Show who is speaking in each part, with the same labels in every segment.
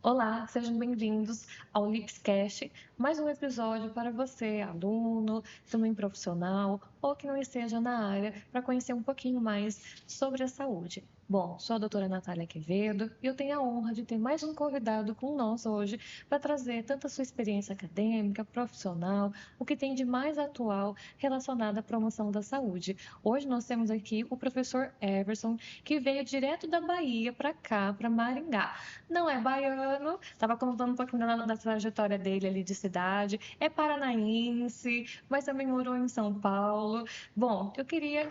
Speaker 1: Olá, sejam bem-vindos ao Lipscast, mais um episódio para você, aluno, também profissional ou que não esteja na área, para conhecer um pouquinho mais sobre a saúde. Bom, sou a doutora Natália Quevedo e eu tenho a honra de ter mais um convidado com nós hoje para trazer tanto a sua experiência acadêmica, profissional, o que tem de mais atual relacionado à promoção da saúde. Hoje nós temos aqui o professor Everson, que veio direto da Bahia para cá, para Maringá. Não é baiano, estava contando um pouquinho da trajetória dele ali de cidade, é paranaense, mas também morou em São Paulo. Bom, eu queria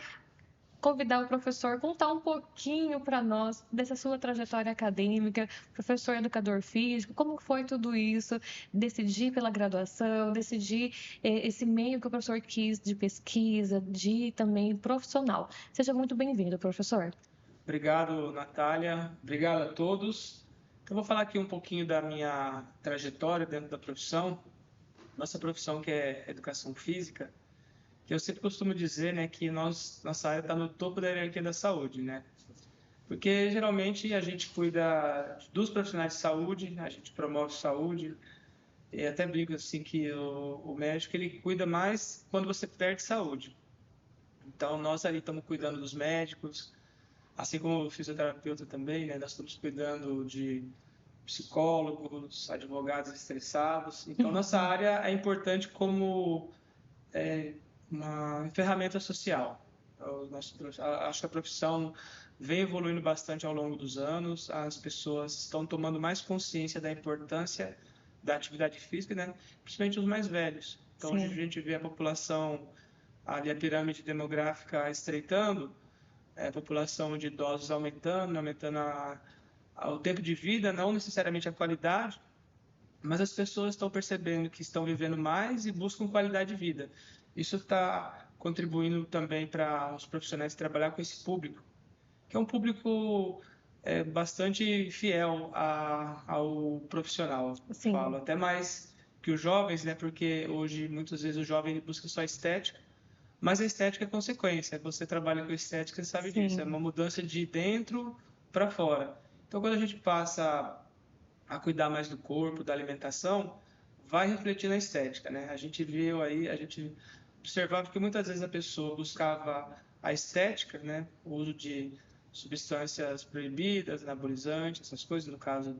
Speaker 1: convidar o professor a contar um pouquinho para nós dessa sua trajetória acadêmica, professor educador físico, como foi tudo isso, decidir pela graduação, decidir esse meio que o professor quis de pesquisa, de também profissional. Seja muito bem-vindo, professor.
Speaker 2: Obrigado, Natália. Obrigado a todos. Eu vou falar aqui um pouquinho da minha trajetória dentro da profissão. Nossa profissão, que é educação física, que eu sempre costumo dizer, né, que nossa área está no topo da hierarquia da saúde, né? Porque geralmente a gente cuida dos profissionais de saúde, a gente promove saúde, e até brinco assim que o médico ele cuida mais quando você perde saúde. Então nós ali estamos cuidando dos médicos, assim como o fisioterapeuta também, né? Nós estamos cuidando de psicólogos, advogados estressados. Então, nossa área é importante como uma ferramenta social. Acho que a profissão vem evoluindo bastante ao longo dos anos, as pessoas estão tomando mais consciência da importância da atividade física, né? Principalmente os mais velhos. Então, hoje a
Speaker 1: Sim.
Speaker 2: gente vê a população, ali a pirâmide demográfica estreitando, a população de idosos aumentando o tempo de vida, não necessariamente a qualidade, mas as pessoas estão percebendo que estão vivendo mais e buscam qualidade de vida. Isso está contribuindo também para os profissionais trabalhar com esse público, que é um público bastante fiel ao profissional, eu falo,
Speaker 1: Sim,
Speaker 2: até mais que os jovens, né? Porque hoje muitas vezes o jovem busca só estética, mas a estética é consequência. Você trabalha com estética, você sabe disso. É
Speaker 1: sim.
Speaker 2: uma mudança de dentro para fora. Então, quando a gente passa a cuidar mais do corpo, da alimentação, vai refletir na estética, né? A gente viu aí, a gente observava que muitas vezes a pessoa buscava a estética, né? O uso de substâncias proibidas, anabolizantes, essas coisas, no caso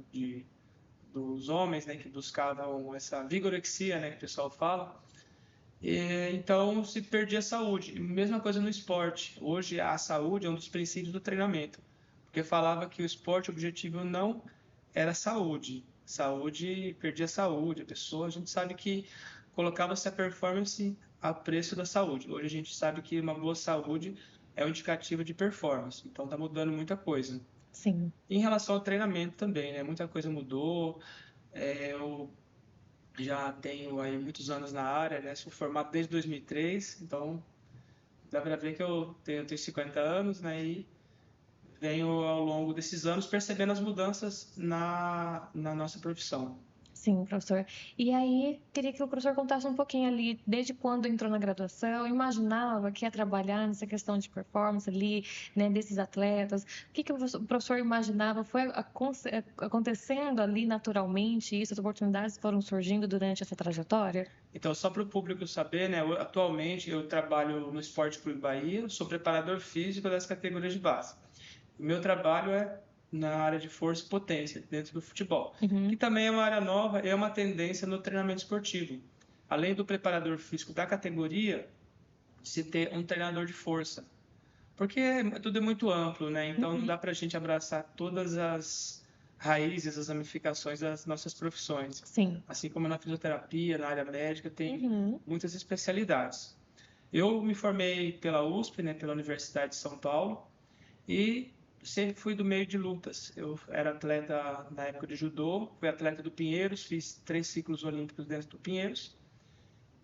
Speaker 2: dos homens, né? Que buscavam essa vigorexia, né? Que o pessoal fala. Então se perdia a saúde. Mesma coisa no esporte. Hoje a saúde é um dos princípios do treinamento, porque falava que o esporte o objetivo não era saúde. Saúde, perdia a saúde, a pessoa, a gente sabe que colocava-se a performance a preço da saúde. Hoje a gente sabe que uma boa saúde é um indicativo de performance. Então está mudando muita coisa.
Speaker 1: Sim.
Speaker 2: Em relação ao treinamento também, né? Muita coisa mudou. Eu já tenho aí muitos anos na área, né? Sou formado desde 2003, então dá para ver que eu tenho 50 anos, né? E venho ao longo desses anos percebendo as mudanças na nossa profissão.
Speaker 1: Sim, professor. E aí, queria que o professor contasse um pouquinho ali, desde quando entrou na graduação, imaginava que ia trabalhar nessa questão de performance ali, né, desses atletas. O que que o professor imaginava? Foi acontecendo ali naturalmente isso, as oportunidades foram surgindo durante essa trajetória?
Speaker 2: Então, só para o público saber, né? Atualmente eu trabalho no Esporte Clube Bahia, sou preparador físico das categorias de base. O meu trabalho é na área de força e potência, dentro do futebol, que
Speaker 1: Uhum,
Speaker 2: também é uma área nova, é uma tendência no treinamento esportivo. Além do preparador físico da categoria, se ter um treinador de força. Porque tudo é muito amplo, né? Então não
Speaker 1: uhum,
Speaker 2: dá para a gente abraçar todas as raízes, as ramificações das nossas profissões.
Speaker 1: sim.
Speaker 2: Assim como na fisioterapia, na área médica, tem
Speaker 1: Uhum,
Speaker 2: muitas especialidades. Eu me formei pela USP, né, pela Universidade de São Paulo, e sempre fui do meio de lutas. Eu era atleta na época de judô, fui atleta do Pinheiros, fiz 3 ciclos olímpicos dentro do Pinheiros,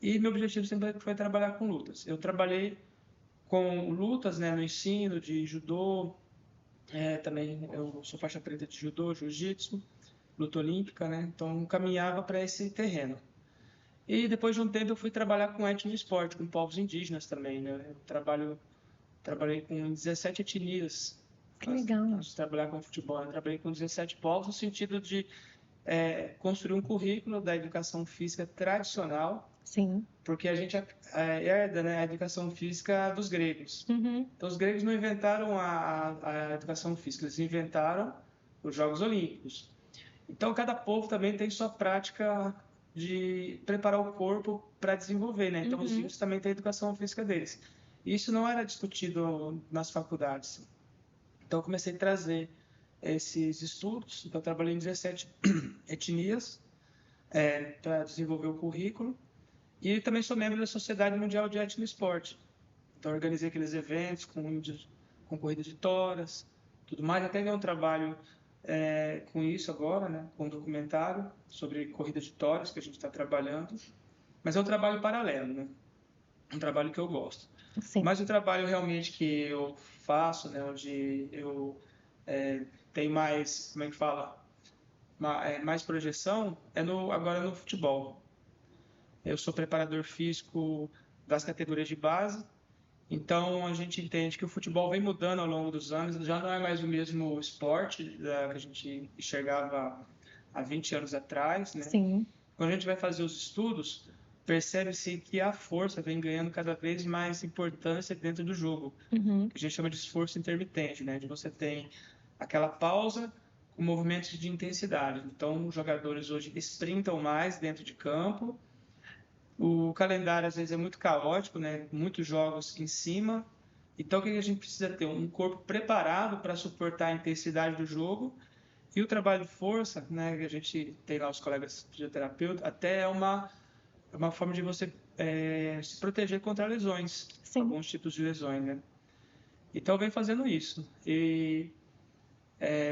Speaker 2: e meu objetivo sempre foi trabalhar com lutas. Eu trabalhei com lutas, né, no ensino de judô, também eu sou faixa preta de judô, jiu-jitsu, luta olímpica, né, então caminhava para esse terreno. E depois de um tempo eu fui trabalhar com etno esporte, com povos indígenas também, né, trabalhei com 17 etnias,
Speaker 1: que legal.
Speaker 2: antes de trabalhar com futebol, eu trabalhei com 17 povos no sentido de construir um currículo da educação física tradicional,
Speaker 1: Sim.
Speaker 2: porque a gente herda, né, a educação física dos gregos.
Speaker 1: Uhum.
Speaker 2: Então, os gregos não inventaram a educação física, eles inventaram os Jogos Olímpicos. Então, cada povo também tem sua prática de preparar o corpo para desenvolver, né? Então, os
Speaker 1: Uhum.
Speaker 2: índios também têm a educação física deles. E isso não era discutido nas faculdades. Então, eu comecei a trazer esses estudos. Então, eu trabalhei em 17 etnias para desenvolver o currículo. E também sou membro da Sociedade Mundial de Etno Esporte. Então, organizei aqueles eventos com índios, com corrida de toras, tudo mais. Até ganhei um trabalho com isso agora, né? Com um documentário sobre corrida de toras que a gente está trabalhando. Mas é um trabalho paralelo, né? Um trabalho que eu gosto.
Speaker 1: Sim.
Speaker 2: Mas o trabalho realmente que eu faço, né? Onde eu tenho mais, como é que fala? Mais projeção, agora no futebol. Eu sou preparador físico das categorias de base. Então, a gente entende que o futebol vem mudando ao longo dos anos, já não é mais o mesmo esporte que a gente enxergava há 20 anos atrás, né?
Speaker 1: Sim.
Speaker 2: Quando a gente vai fazer os estudos, percebe-se que a força vem ganhando cada vez mais importância dentro do jogo,
Speaker 1: Uhum.
Speaker 2: que a gente chama de esforço intermitente, né? De você tem aquela pausa com movimentos de intensidade. Então, os jogadores hoje sprintam mais dentro de campo. O calendário às vezes é muito caótico, né? Muitos jogos em cima. Então, o que a gente precisa ter? Um corpo preparado para suportar a intensidade do jogo. E o trabalho de força, né? Que a gente tem lá os colegas fisioterapeutas, até é uma forma de você se proteger contra lesões,
Speaker 1: Sim.
Speaker 2: alguns tipos de lesões, né? Então, vem fazendo isso. E,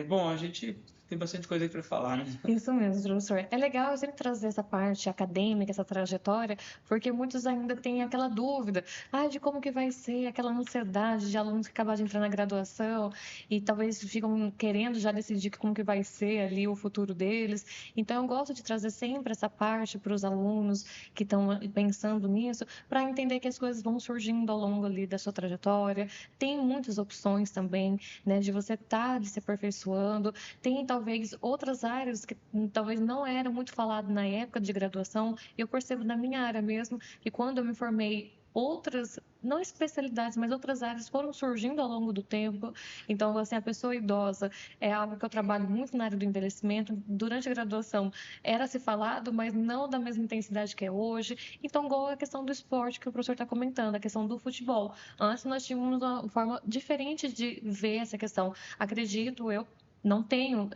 Speaker 2: bom, a gente tem bastante coisa aí para falar, né?
Speaker 1: Isso mesmo, professor. É legal eu sempre trazer essa parte acadêmica, essa trajetória, porque muitos ainda têm aquela dúvida, de como que vai ser, aquela ansiedade de alunos que acabaram de entrar na graduação e talvez ficam querendo já decidir como que vai ser ali o futuro deles. Então, eu gosto de trazer sempre essa parte para os alunos que estão pensando nisso, para entender que as coisas vão surgindo ao longo ali da sua trajetória. Tem muitas opções também, né, de você estar se aperfeiçoando. Tem talvez outras áreas que talvez não eram muito falado na época de graduação. Eu percebo na minha área mesmo que quando eu me formei, outras, não especialidades, mas outras áreas foram surgindo ao longo do tempo. Então, assim, a pessoa idosa é algo que eu trabalho muito na área do envelhecimento. Durante a graduação era se falado, mas não da mesma intensidade que é hoje. Então, igual a questão do esporte que o professor está comentando, a questão do futebol. Antes nós tínhamos uma forma diferente de ver essa questão. Acredito eu, não tenho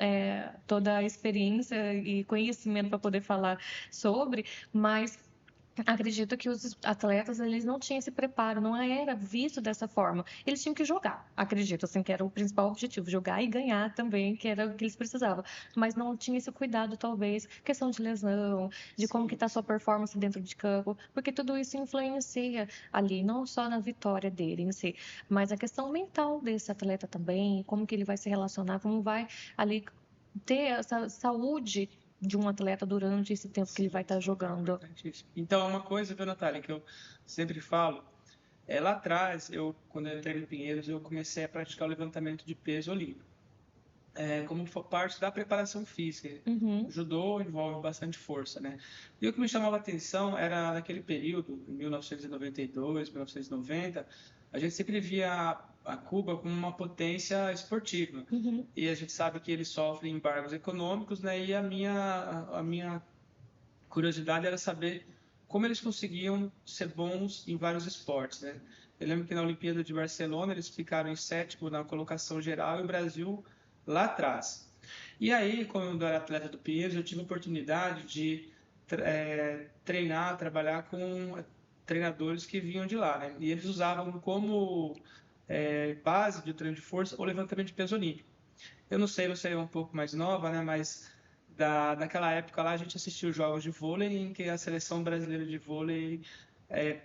Speaker 1: toda a experiência e conhecimento para poder falar sobre, mas acredito que os atletas eles não tinham esse preparo, não era visto dessa forma. Eles tinham que jogar, acredito, assim, que era o principal objetivo, jogar e ganhar também, que era o que eles precisavam. Mas não tinha esse cuidado, talvez, questão de lesão, de como que está a sua performance dentro de campo, porque tudo isso influencia ali, não só na vitória dele em si, mas a questão mental desse atleta também, como que ele vai se relacionar, como vai ali ter essa saúde de um atleta durante esse tempo que ele vai estar jogando.
Speaker 2: Então, uma coisa, viu, Natália, que eu sempre falo, lá atrás, quando eu entrei em Pinheiros, eu comecei a praticar o levantamento de peso olímpico, como parte da preparação física.
Speaker 1: Uhum.
Speaker 2: O judô envolve bastante força, né? E o que me chamava a atenção era, naquele período, em 1992, 1990, a gente sempre via a Cuba como uma potência esportiva.
Speaker 1: Uhum.
Speaker 2: E a gente sabe que eles sofrem embargos econômicos, né? E a minha curiosidade era saber como eles conseguiam ser bons em vários esportes, né? Eu lembro que na Olimpíada de Barcelona eles ficaram em sétimo na colocação geral e o Brasil lá atrás. E aí, quando eu era atleta do Pinheiros, eu tive a oportunidade de treinar, trabalhar com treinadores que vinham de lá, né? E eles usavam como base de treino de força o levantamento de peso olímpico. Eu não sei, você é um pouco mais nova, né? Mas naquela época lá a gente assistiu jogos de vôlei em que a seleção brasileira de vôlei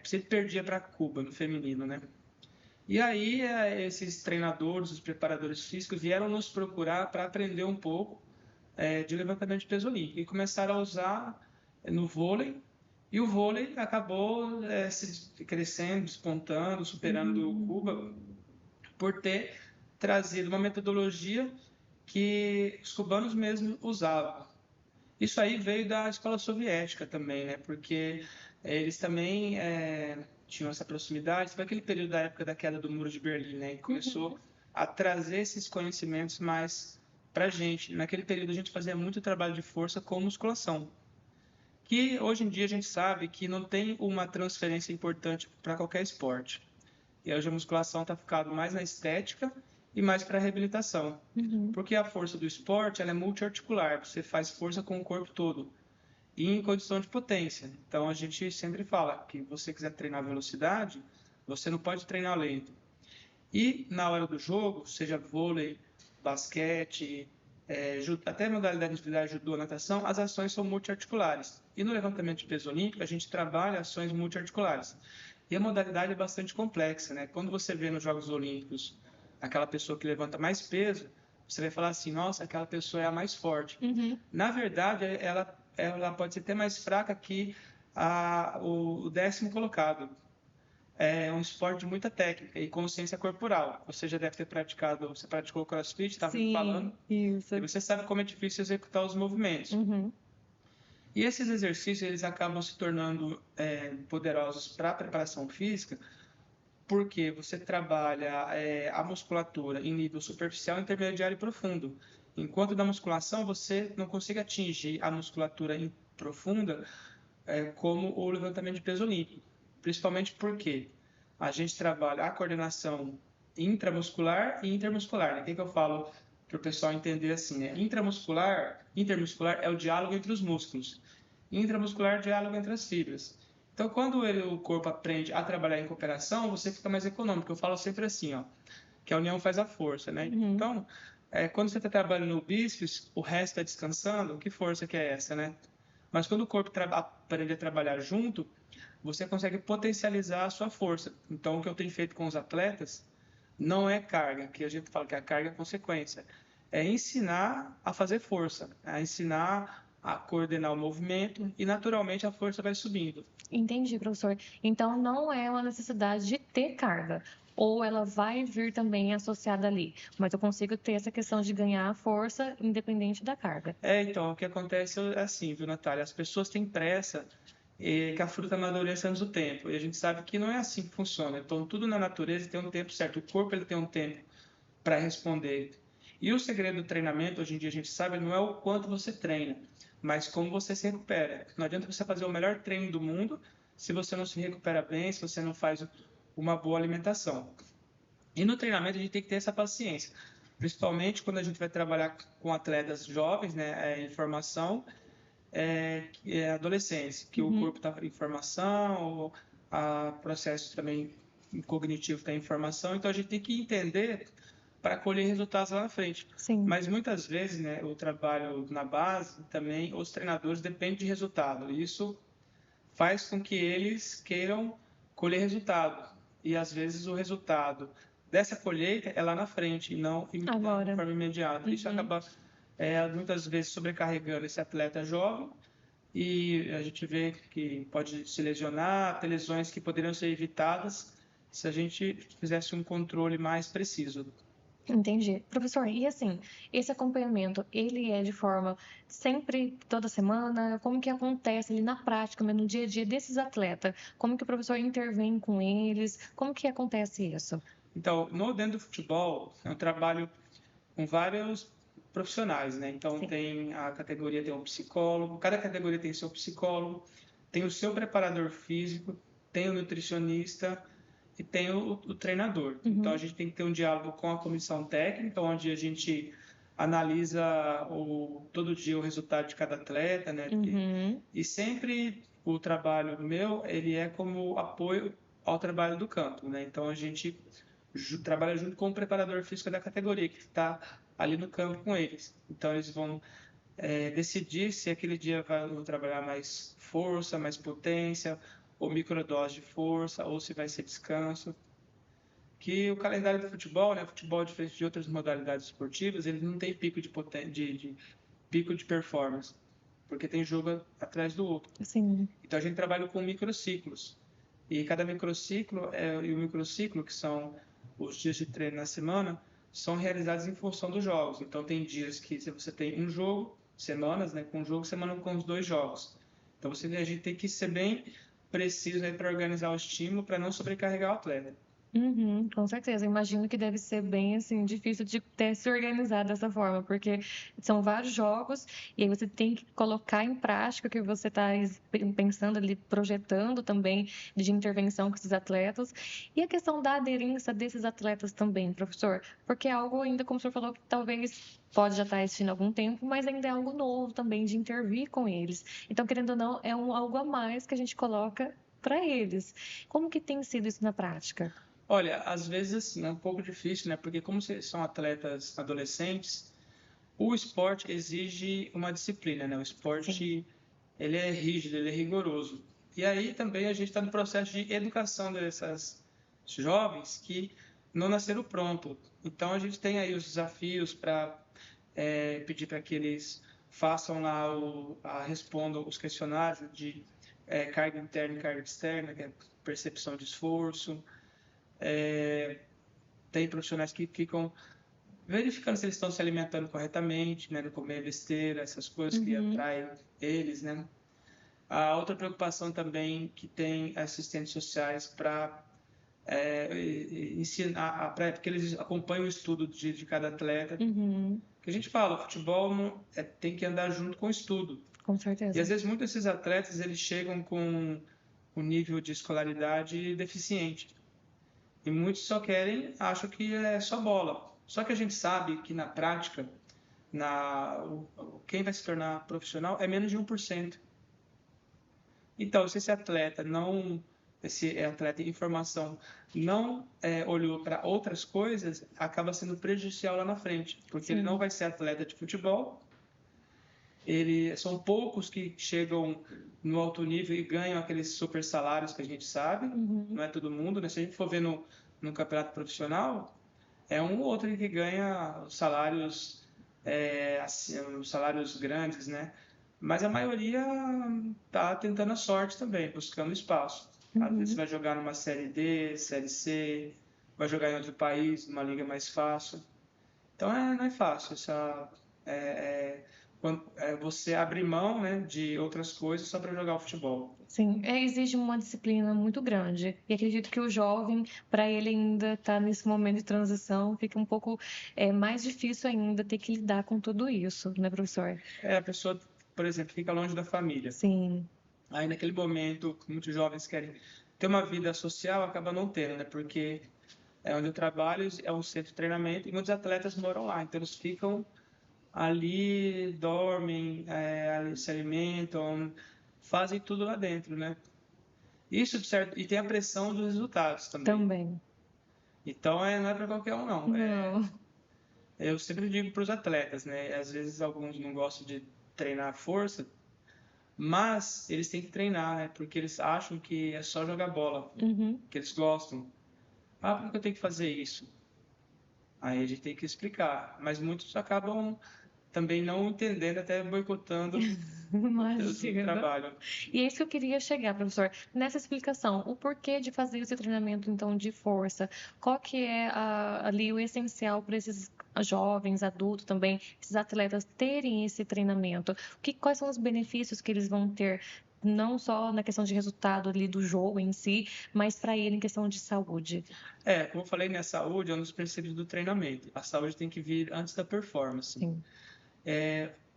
Speaker 2: sempre perdia para Cuba no feminino, né? E aí esses treinadores, os preparadores físicos vieram nos procurar para aprender um pouco de levantamento de peso olímpico e começaram a usar no vôlei. E o vôlei acabou crescendo, despontando, superando o Cuba por ter trazido uma metodologia que os cubanos mesmos usavam. Isso aí veio da escola soviética também, né? Porque eles também tinham essa proximidade. Foi aquele período da época da queda do Muro de Berlim, né? E começou a trazer esses conhecimentos mais para a gente. Naquele período a gente fazia muito trabalho de força com musculação, que hoje em dia a gente sabe que não tem uma transferência importante para qualquer esporte. E hoje a musculação está ficando mais na estética e mais para a reabilitação. Porque a força do esporte ela é multiarticular, você faz força com o corpo todo e em condição de potência. Então a gente sempre fala que se você quiser treinar velocidade, você não pode treinar lento. E na hora do jogo, seja vôlei, basquete, até modalidade individual, judô, natação, as ações são multiarticulares. E no levantamento de peso olímpico, a gente trabalha ações multiarticulares. E a modalidade é bastante complexa, né? Quando você vê nos Jogos Olímpicos aquela pessoa que levanta mais peso, você vai falar assim, nossa, aquela pessoa é a mais forte. Na verdade, ela pode ser até mais fraca que o 10º colocado. É um esporte de muita técnica e consciência corporal. Você já deve ter praticado, você praticou o CrossFit, estava me falando.
Speaker 1: Isso.
Speaker 2: E você sabe como é difícil executar os movimentos. E esses exercícios, eles acabam se tornando poderosos para a preparação física, porque você trabalha a musculatura em nível superficial, intermediário e profundo. Enquanto na musculação você não consegue atingir a musculatura profunda como o levantamento de peso olímpico. Principalmente porque a gente trabalha a coordenação intramuscular e intermuscular. O que eu falo para o pessoal entender assim, né? Intermuscular é o diálogo entre os músculos. Intramuscular é o diálogo entre as fibras. Então, quando o corpo aprende a trabalhar em cooperação, você fica mais econômico. Eu falo sempre assim, ó, que a união faz a força, né? Então, quando você está trabalhando no bíceps, o resto está descansando, que força que é essa, né? Mas quando o corpo aprende a trabalhar junto, você consegue potencializar a sua força. Então, o que eu tenho feito com os atletas não é carga, que a gente fala que a carga é consequência. É ensinar a fazer força, é ensinar a coordenar o movimento e, naturalmente, a força vai subindo.
Speaker 1: Entendi, professor. Então, não é uma necessidade de ter carga, ou ela vai vir também associada ali, mas eu consigo ter essa questão de ganhar força independente da carga.
Speaker 2: Então, o que acontece é assim, viu, Natália? As pessoas têm pressa que a fruta amadureça antes do tempo, e a gente sabe que não é assim que funciona. Então, tudo na natureza tem um tempo certo, o corpo ele tem um tempo para responder. E o segredo do treinamento, hoje em dia a gente sabe, não é o quanto você treina, mas como você se recupera. Não adianta você fazer o melhor treino do mundo se você não se recupera bem, se você não faz uma boa alimentação. E no treinamento a gente tem que ter essa paciência, principalmente quando a gente vai trabalhar com atletas jovens, né, em formação, adolescência, que o corpo está em formação, o processo também cognitivo está em formação, então a gente tem que entender para colher resultados lá na frente.
Speaker 1: Sim.
Speaker 2: Mas muitas vezes, né, o trabalho na base também, os treinadores dependem de resultado. E isso faz com que eles queiram colher resultado. E às vezes o resultado dessa colheita é lá na frente e não de forma imediata. Isso acaba muitas vezes sobrecarregando esse atleta jovem e a gente vê que pode se lesionar, ter lesões que poderiam ser evitadas se a gente fizesse um controle mais preciso.
Speaker 1: Entendi. Professor, e assim, esse acompanhamento, ele é de forma sempre, toda semana? Como que acontece ali na prática, no dia a dia desses atletas? Como que o professor intervém com eles? Como que acontece isso?
Speaker 2: Então, dentro do futebol, eu trabalho com vários profissionais, né? Então, a categoria tem um psicólogo, cada categoria tem seu psicólogo, tem o seu preparador físico, tem o nutricionista e tem o treinador. Então, a gente tem que ter um diálogo com a comissão técnica, onde a gente analisa todo dia o resultado de cada atleta, né? E sempre o trabalho meu, ele é como apoio ao trabalho do campo, né? Então, a gente trabalha junto com o preparador físico da categoria, que está ali no campo com eles. Então, eles vão decidir se aquele dia vão trabalhar mais força, mais potência, ou microdose de força, ou se vai ser descanso. Que o calendário do futebol, né, futebol diferente de outras modalidades esportivas, ele não tem pico pico de performance, porque tem jogo atrás do outro.
Speaker 1: Sim.
Speaker 2: Então a gente trabalha com microciclos. E cada microciclo e o microciclo, que são os dias de treino na semana, são realizados em função dos jogos. Então tem dias que você tem um jogo, semanas, né, com um jogo, semana com os 2 jogos. Então a gente tem que ser bem preciso para organizar o estímulo para não sobrecarregar o atleta.
Speaker 1: Uhum, com certeza. Imagino que deve ser bem assim difícil de ter se organizar dessa forma, porque são vários jogos e aí você tem que colocar em prática o que você está pensando ali, projetando também de intervenção com esses atletas. E a questão da aderência desses atletas também, professor, porque é algo ainda, como o senhor falou, que talvez pode já estar existindo há algum tempo, mas ainda é algo novo também de intervir com eles. Então, querendo ou não, é algo a mais que a gente coloca para eles. Como que tem sido isso na prática?
Speaker 2: Olha, às vezes assim, é um pouco difícil, né? Porque como são atletas adolescentes, o esporte exige uma disciplina, né? O
Speaker 1: Sim.
Speaker 2: esporte, ele é rígido, ele é rigoroso. E aí também a gente está no processo de educação dessas jovens que não nasceram pronto. Então a gente tem aí os desafios para pedir para que eles façam lá respondam os questionários de carga interna e carga externa, que é percepção de esforço. Tem profissionais que ficam verificando se eles estão se alimentando corretamente, né, não comer besteira, essas coisas que atraem eles, né. A outra preocupação também que tem assistentes sociais para ensinar, porque eles acompanham o estudo de cada atleta. Que a gente fala, o futebol tem que andar junto com o estudo.
Speaker 1: Com
Speaker 2: E às
Speaker 1: certeza.
Speaker 2: vezes muitos desses atletas eles chegam com um nível de escolaridade deficiente. E muitos só acham que é só bola. Só que a gente sabe que na prática, quem vai se tornar profissional é menos de 1%. Então, se esse atleta em formação não olhou para outras coisas, acaba sendo prejudicial lá na frente, porque ele não
Speaker 1: Sim.
Speaker 2: vai ser atleta de futebol. São poucos que chegam no alto nível e ganham aqueles super salários que a gente sabe. Não é todo mundo, né? Se a gente for ver no campeonato profissional, é um ou outro que ganha salários grandes, né? Mas a maioria está tentando a sorte também, buscando espaço. Às vezes vai jogar numa série D, série C, vai jogar em outro país, numa liga mais fácil. Então não é fácil você abrir mão, né, de outras coisas só para jogar o futebol.
Speaker 1: Sim, exige uma disciplina muito grande. E acredito que o jovem, para ele ainda estar nesse momento de transição, fica um pouco mais difícil ainda ter que lidar com tudo isso, né, professor?
Speaker 2: A pessoa, por exemplo, fica longe da família.
Speaker 1: Sim.
Speaker 2: Aí naquele momento, muitos jovens querem ter uma vida social, acaba não tendo, né? Porque é onde eu trabalho, é um centro de treinamento e muitos atletas moram lá. Então eles ficam ali, dormem, ali se alimentam, fazem tudo lá dentro, né? Isso, certo, e tem a pressão dos resultados também.
Speaker 1: Também.
Speaker 2: Então não é para qualquer um, não.
Speaker 1: Não.
Speaker 2: Eu sempre digo para os atletas, né? Às vezes alguns não gostam de treinar força, mas eles têm que treinar, né? Porque eles acham que é só jogar bola, que eles gostam. Ah, por que eu tenho que fazer isso? Aí a gente tem que explicar. Mas muitos acabam também não entendendo, até boicotando o
Speaker 1: Imagina.
Speaker 2: trabalho.
Speaker 1: E é isso que eu queria chegar, professor. Nessa explicação, o porquê de fazer esse treinamento, então, de força? Qual que é ali o essencial para esses jovens, adultos também, esses atletas terem esse treinamento? Quais são os benefícios que eles vão ter, não só na questão de resultado ali do jogo em si, mas para ele em questão de saúde?
Speaker 2: Como eu falei, né, a saúde é um dos princípios do treinamento. A saúde tem que vir antes da performance.
Speaker 1: Sim.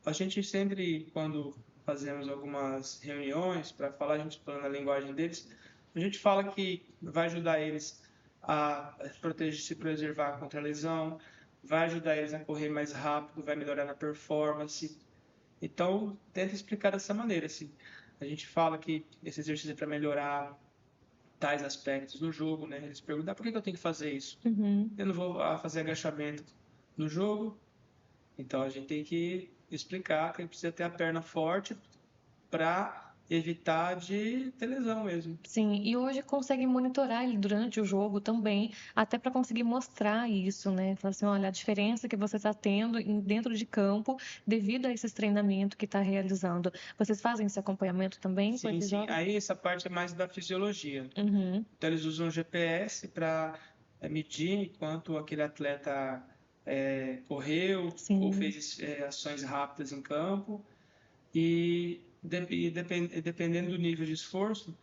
Speaker 2: A gente sempre, quando fazemos algumas reuniões para falar, a gente falando a linguagem deles, a gente fala que vai ajudar eles a se preservar contra a lesão, vai ajudar eles a correr mais rápido, vai melhorar na performance. Então, tenta explicar dessa maneira. Assim, a gente fala que esse exercício é para melhorar tais aspectos no jogo, né? Eles perguntam, por que eu tenho que fazer isso? Eu não vou fazer agachamento no jogo, então a gente tem que explicar que ele precisa ter a perna forte para evitar de ter lesão mesmo.
Speaker 1: Sim, e hoje consegue monitorar ele durante o jogo também, até para conseguir mostrar isso, né? Falar assim, olha, a diferença que você está tendo dentro de campo devido a esse treinamento que está realizando. Vocês fazem esse acompanhamento também com esses
Speaker 2: Sim.
Speaker 1: jovens?
Speaker 2: Aí essa parte é mais da fisiologia. Então eles usam GPS para medir quanto aquele atleta correu ou
Speaker 1: Sim.
Speaker 2: fez ações rápidas em campo. E dependendo do nível de esforço,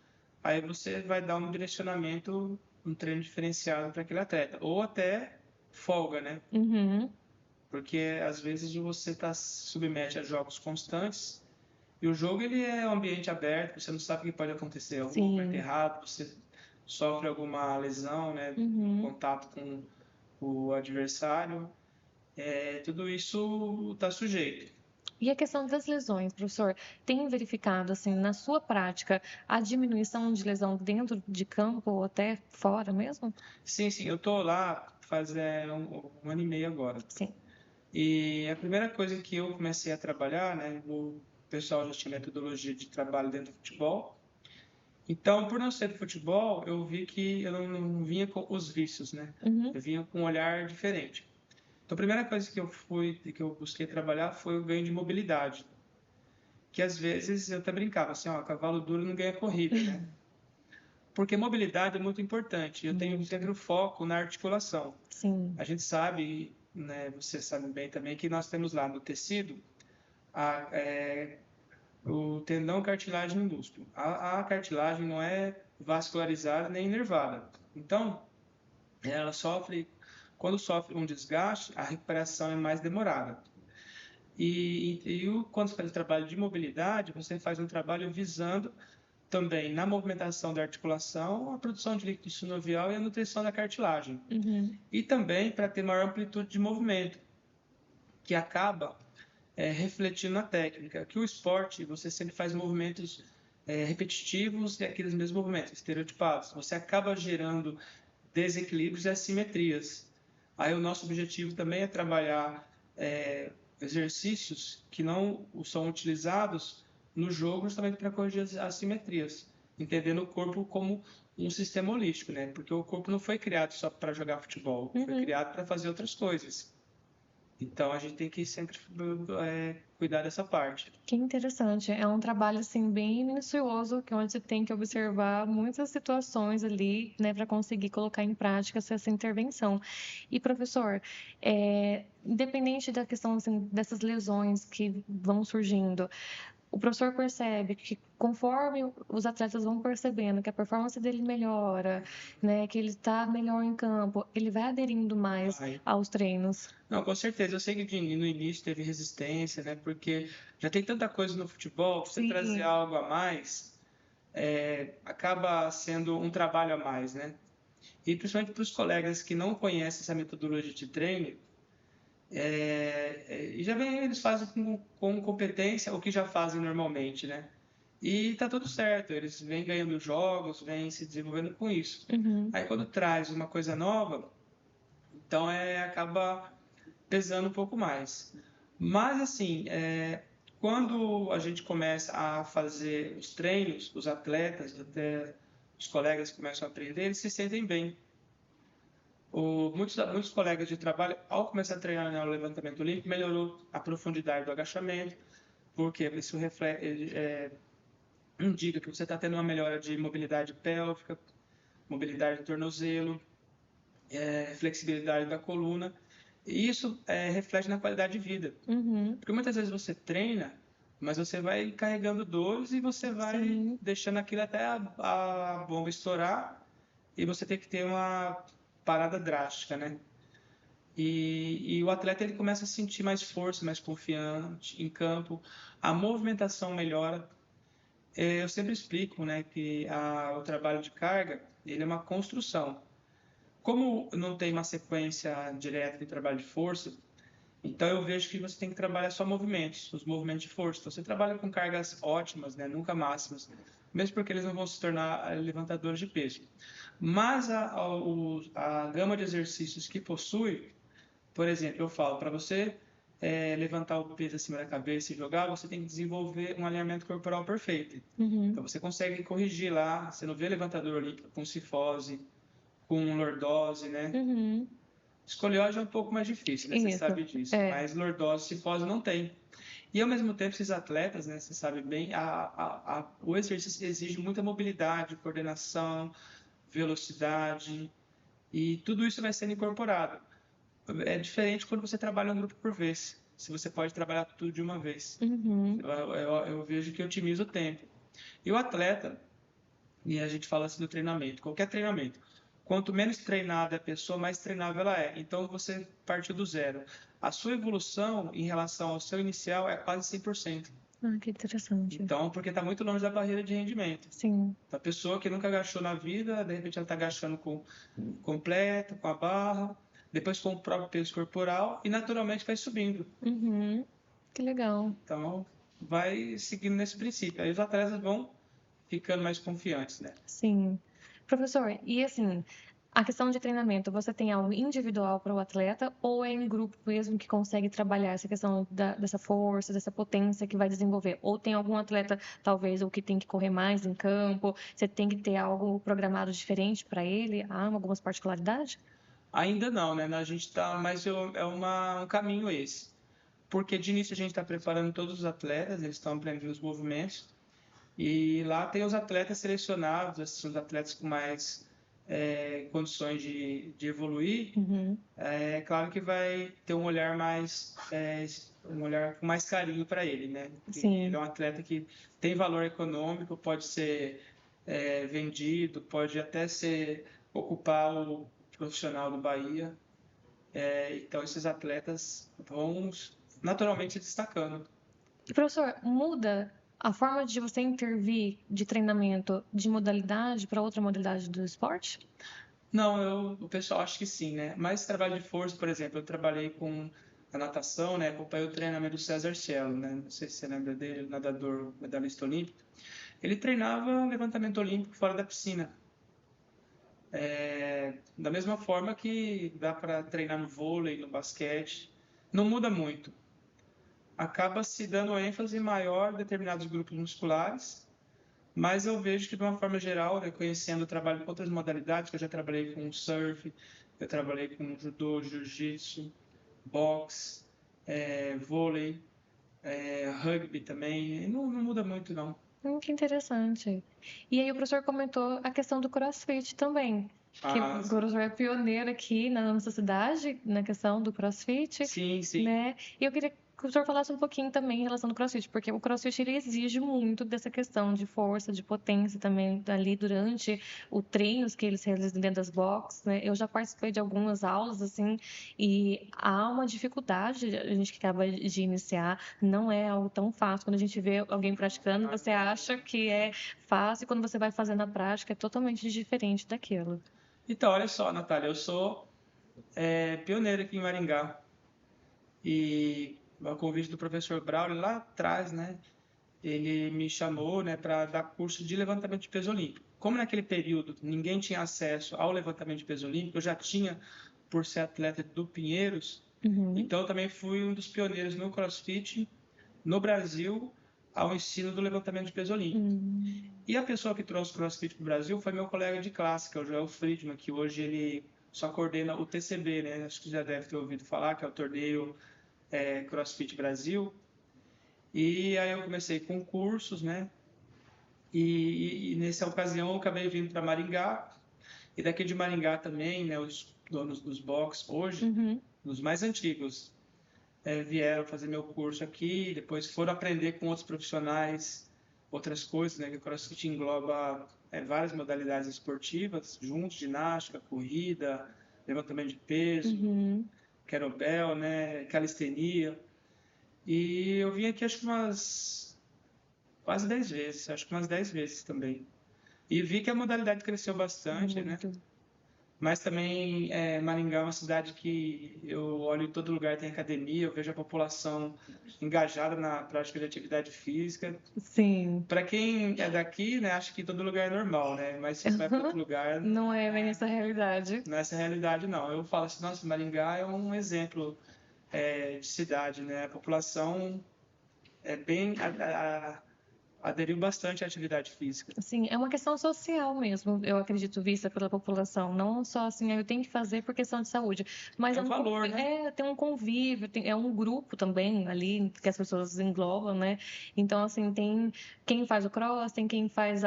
Speaker 2: aí você vai dar um direcionamento, um treino diferenciado para aquele atleta. Ou até folga, né?
Speaker 1: Uhum.
Speaker 2: Porque às vezes você está submete a jogos constantes e o jogo ele é um ambiente aberto, você não sabe o que pode acontecer, algum movimento
Speaker 1: Sim.
Speaker 2: errado, você sofre alguma lesão, né?
Speaker 1: Uhum.
Speaker 2: Contato com o adversário, tudo isso está sujeito.
Speaker 1: E a questão das lesões, professor, tem verificado, assim, na sua prática, a diminuição de lesão dentro de campo ou até fora mesmo?
Speaker 2: Sim, sim, eu estou lá faz um ano e meio agora.
Speaker 1: Sim.
Speaker 2: E a primeira coisa que eu comecei a trabalhar, né, o pessoal já tinha metodologia de trabalho dentro do futebol. Então, por não ser do futebol, eu vi que eu não vinha com os vícios, né?
Speaker 1: Uhum.
Speaker 2: Eu vinha com um olhar diferente. Então, a primeira coisa que eu busquei trabalhar foi o ganho de mobilidade, que às vezes eu até brincava assim, ó, cavalo duro não ganha corrida, né? Porque mobilidade é muito importante. Eu tenho
Speaker 1: Muito.
Speaker 2: sempre o foco na articulação.
Speaker 1: Sim.
Speaker 2: A gente sabe, né, você sabe bem também, que nós temos lá no tecido o tendão, cartilagem e músculo. A cartilagem não é vascularizada nem nervada. Então, ela sofre, quando sofre um desgaste, a recuperação é mais demorada. Quando você faz o trabalho de mobilidade, você faz um trabalho visando também na movimentação da articulação, a produção de líquido sinovial e a nutrição da cartilagem.
Speaker 1: Uhum.
Speaker 2: E também para ter maior amplitude de movimento, que acaba refletindo na técnica. Que o esporte, você sempre faz movimentos repetitivos e aqueles mesmos movimentos, estereotipados. Você acaba gerando desequilíbrios e assimetrias. Aí o nosso objetivo também é trabalhar exercícios que não são utilizados no jogo justamente para corrigir as assimetrias, entendendo o corpo como um sistema holístico, né? Porque o corpo não foi criado só para jogar futebol, foi
Speaker 1: Uhum.
Speaker 2: criado para fazer outras coisas. Então a gente tem que sempre cuidar dessa parte.
Speaker 1: Que interessante. É um trabalho assim bem minucioso, que onde você tem que observar muitas situações ali, né, para conseguir colocar em prática essa intervenção. E professor, independente da questão assim, dessas lesões que vão surgindo, o professor percebe que conforme os atletas vão percebendo que a performance dele melhora, né, que ele está melhor em campo, ele vai aderindo mais
Speaker 2: Vai.
Speaker 1: aos treinos.
Speaker 2: Não, com certeza. Eu sei que no início teve resistência, né? Porque já tem tanta coisa no futebol, você trazer
Speaker 1: Sim.
Speaker 2: algo a mais acaba sendo um trabalho a mais, né? E principalmente para os colegas que não conhecem essa metodologia de treino, e já vem, eles fazem com competência o que já fazem normalmente, né? E tá tudo certo, eles vêm ganhando jogos, vêm se desenvolvendo com isso.
Speaker 1: Uhum.
Speaker 2: Aí quando traz uma coisa nova, então acaba pesando um pouco mais. Mas assim, quando a gente começa a fazer os treinos, os atletas, até os colegas começam a aprender, eles se sentem bem. Muitos colegas de trabalho, ao começar a treinar no levantamento olímpico, melhorou a profundidade do agachamento, porque isso indica que você está tendo uma melhora de mobilidade pélvica, mobilidade do tornozelo, flexibilidade da coluna. E isso reflete na qualidade de vida.
Speaker 1: Uhum.
Speaker 2: Porque muitas vezes você treina, mas você vai carregando dores e você vai
Speaker 1: Sim.
Speaker 2: deixando aquilo até a bomba estourar e você tem que ter uma parada drástica, né? E o atleta ele começa a sentir mais força, mais confiante em campo, a movimentação melhora. Eu sempre explico, né, que o trabalho de carga ele é uma construção. Como não tem uma sequência direta de trabalho de força, então eu vejo que você tem que trabalhar só movimentos, os movimentos de força. Então você trabalha com cargas ótimas, né, nunca máximas, mesmo porque eles não vão se tornar levantadores de peso. Mas a gama de exercícios que possui, por exemplo, eu falo para você levantar o peso acima da cabeça e jogar, você tem que desenvolver um alinhamento corporal perfeito.
Speaker 1: Uhum.
Speaker 2: Então você consegue corrigir lá, você não vê levantador olímpico com cifose, com lordose, né?
Speaker 1: Uhum.
Speaker 2: Escoliose é um pouco mais difícil, né? Você
Speaker 1: Isso.
Speaker 2: sabe disso.
Speaker 1: É.
Speaker 2: Mas lordose, cifose não tem. E ao mesmo tempo, esses atletas, né? Você sabe bem, o exercício exige muita mobilidade, coordenação, velocidade, e tudo isso vai sendo incorporado. É diferente quando você trabalha um grupo por vez. Se você pode trabalhar tudo de uma vez.
Speaker 1: Uhum.
Speaker 2: Eu vejo que otimiza o tempo. E o atleta, e a gente fala assim do treinamento, qualquer treinamento, quanto menos treinada a pessoa, mais treinável ela é. Então você partiu do zero. A sua evolução em relação ao seu inicial é quase 100%.
Speaker 1: Ah, que interessante.
Speaker 2: Então, porque está muito longe da barreira de rendimento.
Speaker 1: Sim.
Speaker 2: A pessoa que nunca agachou na vida, de repente ela está agachando com completo, com a barra, depois com o próprio peso corporal e naturalmente vai subindo.
Speaker 1: Uhum. Que legal.
Speaker 2: Então, vai seguindo nesse princípio. Aí os atletas vão ficando mais confiantes, né?
Speaker 1: Sim. Professor, e assim, a questão de treinamento, você tem algo individual para o atleta ou é em grupo mesmo que consegue trabalhar essa questão dessa força, dessa potência que vai desenvolver? Ou tem algum atleta, talvez, o que tem que correr mais em campo, você tem que ter algo programado diferente para ele? Há algumas particularidades?
Speaker 2: Ainda não, né? A gente está, mas um caminho esse. Porque de início a gente está preparando todos os atletas, eles estão aprendendo os movimentos. E lá tem os atletas selecionados, assim, os atletas com mais condições de evoluir.
Speaker 1: Uhum.
Speaker 2: É claro que vai ter um olhar um olhar com mais carinho para ele, né? Ele
Speaker 1: Sim.
Speaker 2: é um atleta que tem valor econômico, pode ser vendido, pode até ocupar o profissional do Bahia. Então esses atletas vão naturalmente se destacando.
Speaker 1: E, professor, muda a forma de você intervir de treinamento de modalidade para outra modalidade do esporte?
Speaker 2: Não, o pessoal acha que sim, né? Mas trabalho de força, por exemplo, eu trabalhei com a natação, né? Acompanhei o treinamento do César Cielo, né? Não sei se você lembra dele, nadador, medalhista olímpico. Ele treinava levantamento olímpico fora da piscina. Da mesma forma que dá para treinar no vôlei, no basquete. Não muda muito. Acaba se dando ênfase maior em determinados grupos musculares, mas eu vejo que, de uma forma geral, né, conhecendo o trabalho com outras modalidades, que eu já trabalhei com surf, eu trabalhei com judô, jiu-jitsu, boxe, vôlei, rugby também, não muda muito, não.
Speaker 1: Que interessante. E aí o professor comentou a questão do CrossFit também, que
Speaker 2: Ah,
Speaker 1: o professor é pioneiro aqui na nossa cidade, na questão do CrossFit,
Speaker 2: sim, sim.
Speaker 1: né? E eu queria que o professor falasse um pouquinho também em relação do CrossFit, porque o CrossFit ele exige muito dessa questão de força, de potência também ali durante o treinos que eles realizam dentro das boxes, né? Eu já participei de algumas aulas assim e há uma dificuldade a gente que acaba de iniciar, não é algo tão fácil. Quando a gente vê alguém praticando, você acha que é fácil, e quando você vai fazer na prática é totalmente diferente daquilo.
Speaker 2: Então, olha só, Natália, eu sou pioneiro aqui em Maringá. E a convite do professor Braulio lá atrás, né? Ele me chamou, né, para dar curso de levantamento de peso olímpico. Como naquele período ninguém tinha acesso ao levantamento de peso olímpico, eu já tinha, por ser atleta do Pinheiros,
Speaker 1: Uhum.
Speaker 2: então eu também fui um dos pioneiros no CrossFit no Brasil ao ensino do levantamento de peso olímpico.
Speaker 1: Hum.
Speaker 2: E a pessoa que trouxe o CrossFit para o Brasil foi meu colega de classe, que é o Joel Friedman, que hoje ele só coordena o TCB, né? Acho que já deve ter ouvido falar, que é o torneio CrossFit Brasil. E aí eu comecei com cursos, né? E nessa ocasião eu acabei vindo para Maringá. E daqui de Maringá também, né? Os donos dos box hoje,
Speaker 1: Uhum.
Speaker 2: os mais antigos, vieram fazer meu curso aqui. Depois foram aprender com outros profissionais, outras coisas, né? Que o CrossFit engloba várias modalidades esportivas, juntos, ginástica, corrida, levantamento de peso,
Speaker 1: Uhum.
Speaker 2: kettlebell, né? Calistenia. E eu vim aqui acho que quase 10 vezes, acho que umas 10 vezes também. E vi que a modalidade cresceu bastante, né?
Speaker 1: Muito.
Speaker 2: Mas também Maringá é uma cidade que eu olho em todo lugar tem academia, eu vejo a população engajada na prática de atividade física.
Speaker 1: Sim.
Speaker 2: Para quem é daqui, né, acha que todo lugar é normal, né? Mas se vai para outro lugar,
Speaker 1: Não é bem essa realidade.
Speaker 2: não é essa a realidade, não. Eu falo assim, nossa, Maringá é um exemplo de cidade, né? A população é bem aderiu bastante à atividade física.
Speaker 1: Sim, é uma questão social mesmo, eu acredito, vista pela população. Não só assim, eu tenho que fazer por questão de saúde, mas
Speaker 2: É um valor, né?
Speaker 1: tem um convívio, é um grupo também ali que as pessoas englobam, né? Então, assim, tem quem faz o cross, tem quem faz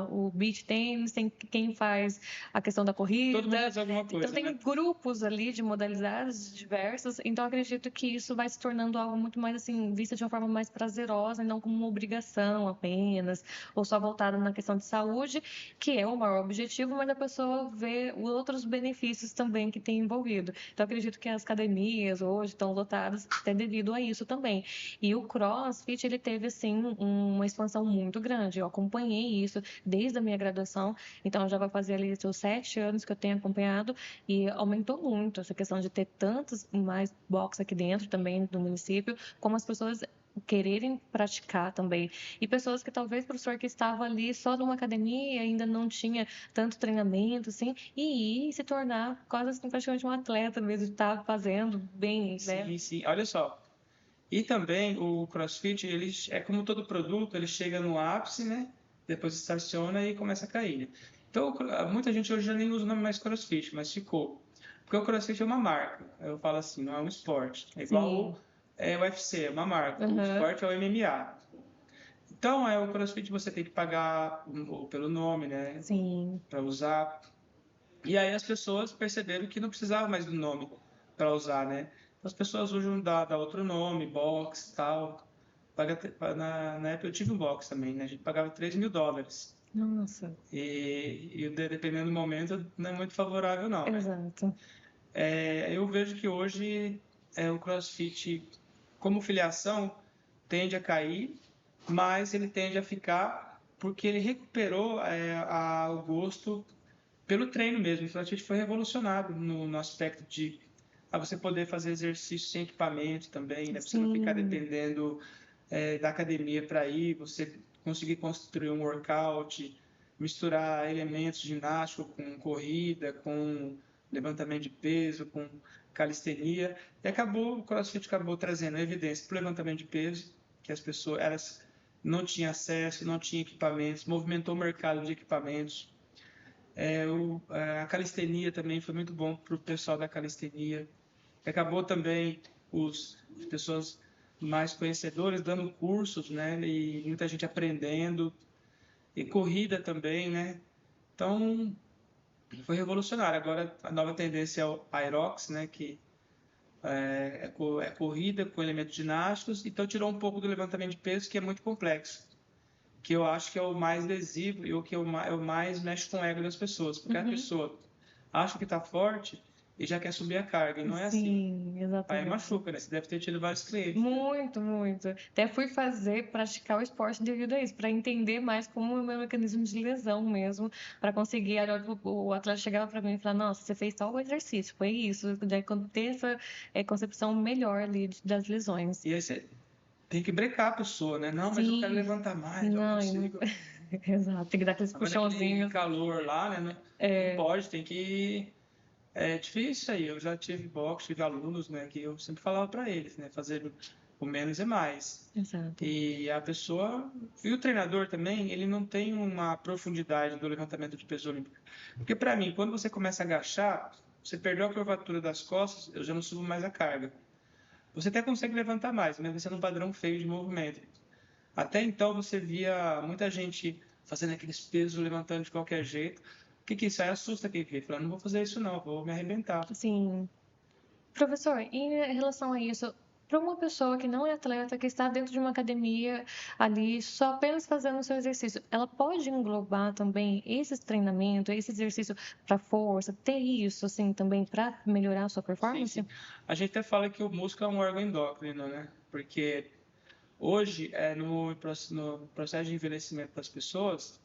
Speaker 1: o beach tennis, tem quem faz a questão da corrida.
Speaker 2: Todo mundo faz alguma
Speaker 1: Então,
Speaker 2: coisa,
Speaker 1: tem
Speaker 2: né?
Speaker 1: grupos ali de modalidades diversas. Então, acredito que isso vai se tornando algo muito mais, assim, vista de uma forma mais prazerosa e não como uma obrigação apenas, ou só voltada na questão de saúde, que é o maior objetivo, mas a pessoa vê outros benefícios também que tem envolvido. Então, acredito que as academias hoje estão lotadas até devido a isso também. E o CrossFit, ele teve, assim, uma expansão muito grande. Eu acompanhei isso desde a minha graduação, então já vai fazer ali os 7 anos que eu tenho acompanhado, e aumentou muito essa questão de ter tantos mais boxes aqui dentro também do município, como as pessoas quererem praticar também. E pessoas que talvez o professor que estava ali só numa academia, ainda não tinha tanto treinamento, assim, e ir se tornar quase assim, praticamente um atleta mesmo, estar fazendo bem, né?
Speaker 2: Sim, sim. Olha só. E também o CrossFit, ele é como todo produto, ele chega no ápice, né? Depois estaciona e começa a cair. Então, muita gente hoje já nem usa o nome mais CrossFit, mas ficou. Porque o CrossFit é uma marca. Eu falo assim, não é um esporte. É igual
Speaker 1: Sim.
Speaker 2: o UFC, é uma marca. O
Speaker 1: Aham.
Speaker 2: esporte é o MMA. Então, o CrossFit você tem que pagar pelo nome, né?
Speaker 1: Sim.
Speaker 2: Para usar. E aí as pessoas perceberam que não precisava mais do nome para usar, né? Então, as pessoas usam dá outro nome, box, tal. Na época eu tive um box também, né? A gente pagava US$ 3.000.
Speaker 1: Nossa.
Speaker 2: E dependendo do momento, não é muito favorável, não, né?
Speaker 1: Exato.
Speaker 2: Eu vejo que hoje o CrossFit, como filiação, tende a cair, mas ele tende a ficar porque ele recuperou o gosto pelo treino mesmo. O CrossFit foi revolucionário no aspecto de você poder fazer exercício sem equipamento também, né? Você não ficar
Speaker 1: Sim.
Speaker 2: dependendo da academia para ir, você conseguir construir um workout, misturar elementos ginásticos com corrida, com levantamento de peso, com calistenia. E o CrossFit acabou trazendo evidência para o levantamento de peso, que as pessoas elas não tinham acesso, não tinham equipamentos, movimentou o mercado de equipamentos. A calistenia também foi muito bom para o pessoal da calistenia. Acabou também as pessoas mais conhecedoras dando cursos, né? E muita gente aprendendo. E corrida também, né? Então, foi revolucionário. Agora, a nova tendência é o Aerox, né? Que é corrida com elementos ginásticos. Então, tirou um pouco do levantamento de peso, que é muito complexo. Que eu acho que é o mais lesivo e o que eu mais mexe com o ego das pessoas. Porque a
Speaker 1: Uhum.
Speaker 2: pessoa acha que está forte e já quer subir a carga. E não é assim.
Speaker 1: Sim,
Speaker 2: Aí
Speaker 1: exatamente.
Speaker 2: machuca, né? Você deve ter tido vários clientes, né?
Speaker 1: Muito, muito. Até fui praticar o esporte devido a isso, para entender mais como é o meu mecanismo de lesão mesmo, para conseguir. Aí, o atleta chegava para mim e falava: Nossa, você fez tal exercício, foi isso. Daí, quando ter essa concepção melhor ali das lesões.
Speaker 2: E aí você tem que brecar a pessoa, né? Não, mas eu quero
Speaker 1: Sim,
Speaker 2: levantar mais, eu
Speaker 1: não,
Speaker 2: consigo.
Speaker 1: exato, tem que dar aqueles
Speaker 2: Agora aquele
Speaker 1: puxãozinhos.
Speaker 2: calor lá, né? Não
Speaker 1: É,
Speaker 2: pode, tem que. É difícil isso aí. Eu já tive boxe, tive alunos, né? Que eu sempre falava para eles, né? Fazer o menos é mais.
Speaker 1: exato.
Speaker 2: E a pessoa. E o treinador também, ele não tem uma profundidade do levantamento de peso olímpico. Porque para mim, quando você começa a agachar, você perdeu a curvatura das costas, eu já não subo mais a carga. Você até consegue levantar mais, mas você é num padrão feio de movimento. Até então você via muita gente fazendo aqueles pesos, levantando de qualquer jeito. O que isso aí assusta quem vê? Falando, não vou fazer isso não, vou me arrebentar.
Speaker 1: Sim. Professor, em relação a isso, para uma pessoa que não é atleta, que está dentro de uma academia ali, só apenas fazendo o seu exercício, ela pode englobar também esses treinamentos, esse exercício para força, ter isso assim também para melhorar a sua
Speaker 2: Sim,
Speaker 1: performance?
Speaker 2: sim. A gente até fala que o músculo é um órgão endócrino, né? Porque hoje, no processo de envelhecimento das pessoas,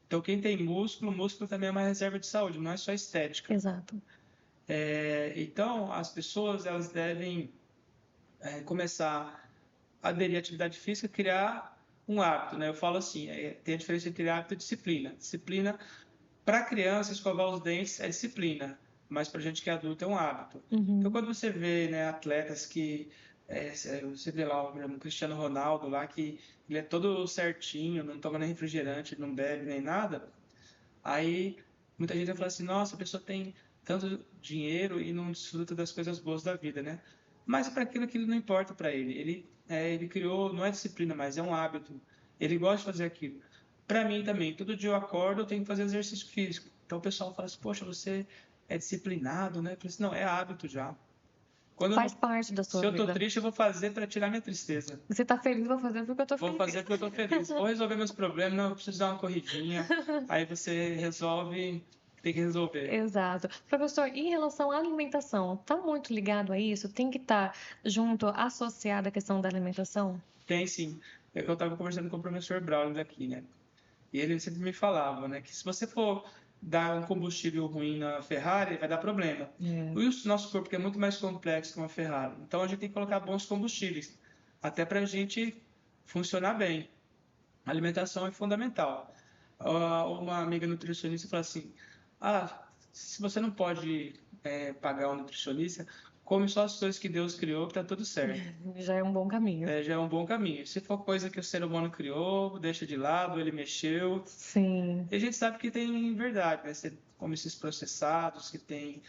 Speaker 2: então quem tem músculo, músculo também é uma reserva de saúde, não é só estética.
Speaker 1: Exato.
Speaker 2: Então, as pessoas elas devem começar a aderir à atividade física, criar um hábito, né? Eu falo assim, tem a diferença entre hábito e disciplina. Disciplina, para criança, escovar os dentes é disciplina, mas para gente que é adulto é um hábito. Então,
Speaker 1: Uhum.
Speaker 2: quando você vê, né, atletas que Você vê lá o Cristiano Ronaldo lá, que ele é todo certinho, não toma nem refrigerante, não bebe nem nada. Aí muita gente vai falar assim, nossa, a pessoa tem tanto dinheiro e não desfruta das coisas boas da vida, né? Mas é para aquilo não importa para ele. Ele criou, não é disciplina, mas é um hábito. Ele gosta de fazer aquilo. Para mim também, todo dia eu acordo, eu tenho que fazer exercício físico. Então o pessoal fala assim, poxa, você é disciplinado, né? Eu falei assim, não, é hábito já. Quando eu
Speaker 1: Faz
Speaker 2: não,
Speaker 1: parte da
Speaker 2: Se
Speaker 1: sua
Speaker 2: eu tô
Speaker 1: vida.
Speaker 2: triste, eu vou fazer para tirar minha tristeza.
Speaker 1: Você tá feliz, vou fazer porque eu tô
Speaker 2: Vou
Speaker 1: feliz.
Speaker 2: fazer porque eu tô feliz. Vou resolver meus problemas, não, eu preciso dar uma corridinha. Aí você resolve, tem que resolver.
Speaker 1: Exato. Professor, em relação à alimentação, tá muito ligado a isso? Tem que estar junto, associado à questão da alimentação?
Speaker 2: Tem sim. Eu estava conversando com o professor Braulio daqui, né? E ele sempre me falava, né, que se você for dar um combustível ruim na Ferrari, vai dar problema.
Speaker 1: É.
Speaker 2: E o nosso corpo que é muito mais complexo que uma Ferrari. Então a gente tem que colocar bons combustíveis, até para a gente funcionar bem. A alimentação é fundamental. Uma amiga nutricionista falou assim: se você não pode pagar um nutricionista, come só as coisas que Deus criou, que tá tudo certo.
Speaker 1: Já é um bom caminho.
Speaker 2: Já é um bom caminho. Se for coisa que o ser humano criou, deixa de lado, ele mexeu.
Speaker 1: Sim.
Speaker 2: E a gente sabe que tem verdade, né? Você come esses processados, que tem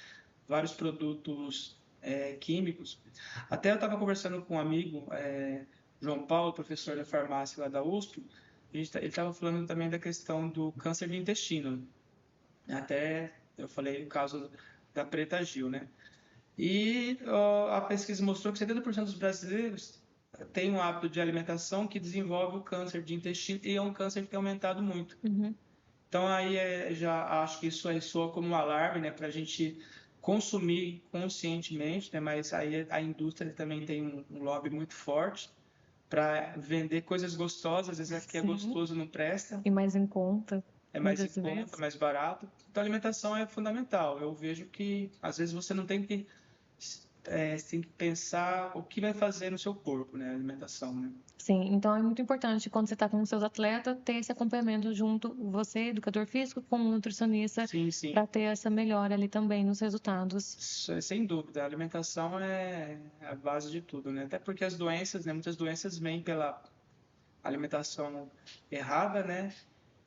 Speaker 2: vários produtos químicos. Até eu estava conversando com um amigo, João Paulo, professor da farmácia lá da USP, ele estava falando também da questão do câncer de intestino. Até eu falei o caso da Preta Gil, né? E a pesquisa mostrou que 70% dos brasileiros têm um hábito de alimentação que desenvolve o câncer de intestino e é um câncer que tem aumentado muito.
Speaker 1: Uhum.
Speaker 2: Então aí já acho que isso aí soa como um alarme, né, para a gente consumir conscientemente, né? Mas aí a indústria também tem um lobby muito forte para vender coisas gostosas, às vezes o que é
Speaker 1: Sim.
Speaker 2: gostoso não presta,
Speaker 1: E mais em conta,
Speaker 2: é mais em
Speaker 1: muitas
Speaker 2: conta,
Speaker 1: vezes.
Speaker 2: mais barato. Então a alimentação é fundamental. Eu vejo que às vezes você não tem que você tem que pensar o que vai fazer no seu corpo, né? A alimentação, né?
Speaker 1: Sim, então é muito importante quando você está com os seus atletas ter esse acompanhamento junto, você, educador físico, com o nutricionista,
Speaker 2: Sim, sim.
Speaker 1: para ter essa melhora ali também nos resultados.
Speaker 2: Sem dúvida, a alimentação é a base de tudo, né? Até porque as doenças, né? Muitas doenças vêm pela alimentação errada, né?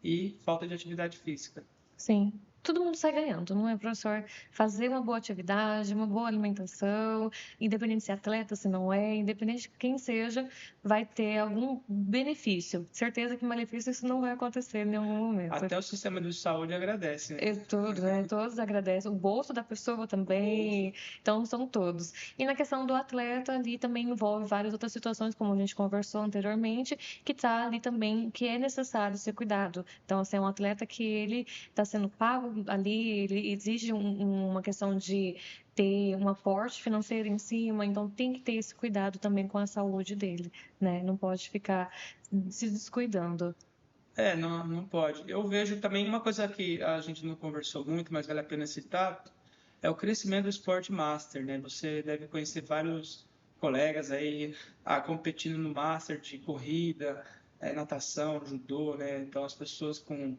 Speaker 2: E falta de atividade física.
Speaker 1: Sim, todo mundo sai ganhando, não é, professor? Fazer uma boa atividade, uma boa alimentação, independente se é atleta, se não é, independente de quem seja, vai ter algum benefício. Certeza que malefício isso não vai acontecer em nenhum momento.
Speaker 2: Até o sistema de saúde agradece, né?
Speaker 1: É tudo, né? Todos agradecem. O bolso da pessoa também. Então, são todos. E na questão do atleta, ali também envolve várias outras situações, como a gente conversou anteriormente, que está ali também, que é necessário ser cuidado. Então, assim, é um atleta que ele está sendo pago ali, ele exige uma questão de ter um aporte financeiro em cima, então tem que ter esse cuidado também com a saúde dele, né? Não pode ficar se descuidando.
Speaker 2: Não, não pode. Eu vejo também uma coisa que a gente não conversou muito, mas vale a pena citar, é o crescimento do esporte master, né? Você deve conhecer vários colegas aí competindo no master de corrida, natação, judô, né? Então as pessoas com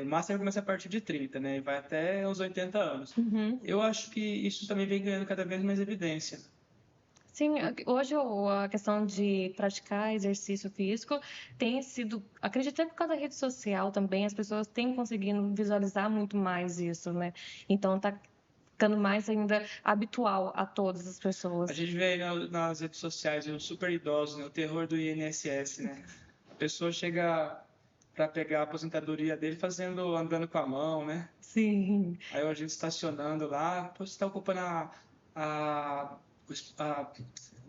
Speaker 2: master começa a partir de 30, né? E vai até os 80 anos.
Speaker 1: Uhum.
Speaker 2: Eu acho que isso também vem ganhando cada vez mais evidência.
Speaker 1: Sim, hoje a questão de praticar exercício físico tem sido, acredito até por causa da rede social também, as pessoas têm conseguido visualizar muito mais isso, né? Então tá ficando mais ainda habitual a todas as
Speaker 2: A
Speaker 1: pessoas.
Speaker 2: gente vê aí nas redes sociais os super idosos, né? O terror do INSS, né? A pessoa chega para pegar a aposentadoria dele andando com a mão, né?
Speaker 1: Sim.
Speaker 2: Aí a gente estacionando lá, pô, você está ocupando a, o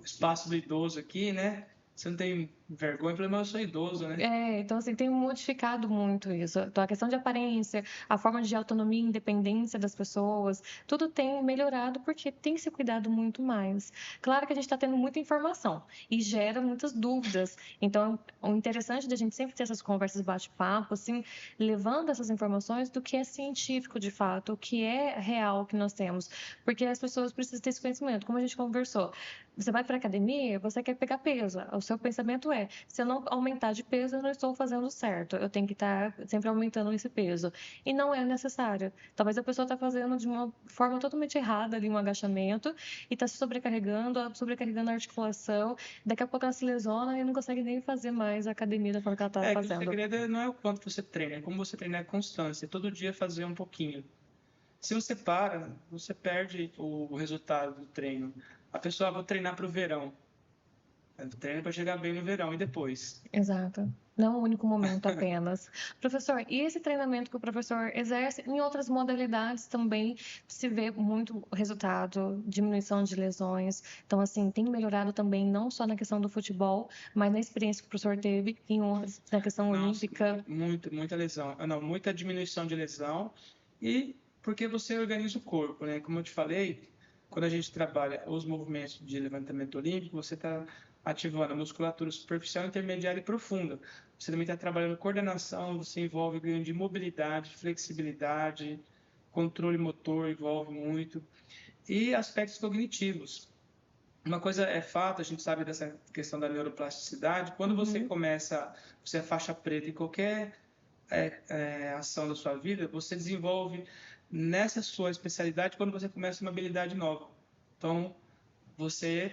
Speaker 2: espaço do idoso aqui, né? Você não tem vergonha? Eu falei, mas eu sou idoso, né?
Speaker 1: Então assim, tem modificado muito isso. Então, a questão de aparência, a forma de autonomia e independência das pessoas, tudo tem melhorado porque tem se cuidado muito mais. Claro que a gente está tendo muita informação e gera muitas dúvidas. Então, o interessante da gente sempre ter essas conversas bate-papo, assim, levando essas informações do que é científico de fato, o que é real que nós temos. Porque as pessoas precisam ter esse conhecimento, como a gente conversou. você vai para a academia, você quer pegar peso. O seu pensamento é: se eu não aumentar de peso, eu não estou fazendo certo. Eu tenho que estar sempre aumentando esse peso. E não é necessário. Talvez a pessoa está fazendo de uma forma totalmente errada ali um agachamento e está se sobrecarregando a articulação. Daqui a pouco ela se lesiona e não consegue nem fazer mais a academia da forma que ela estava
Speaker 2: Que o
Speaker 1: fazendo.
Speaker 2: segredo não é o quanto você treina, é como você treina, é constância. Todo dia fazer um pouquinho. Se você para, você perde o resultado do treino. A pessoa vai treinar para o verão. Treina para chegar bem no verão e depois.
Speaker 1: Exato. Não um único momento apenas. Professor, e esse treinamento que o professor exerce em outras modalidades também se vê muito resultado, diminuição de lesões. Então, assim, tem melhorado também não só na questão do futebol, mas na experiência que o professor teve na questão olímpica.
Speaker 2: Muita lesão. Não, muita diminuição de lesão e porque você organiza o corpo, né? Como eu te falei, quando a gente trabalha os movimentos de levantamento olímpico, você está ativando a musculatura superficial, intermediária e profunda. Você também está trabalhando coordenação, você envolve ganho de mobilidade, flexibilidade, controle motor envolve muito, e aspectos cognitivos. Uma coisa é fato, a gente sabe dessa questão da neuroplasticidade, quando você começa, você é faixa preta em qualquer ação da sua vida, você desenvolve nessa sua especialidade quando você começa uma habilidade nova. Então, você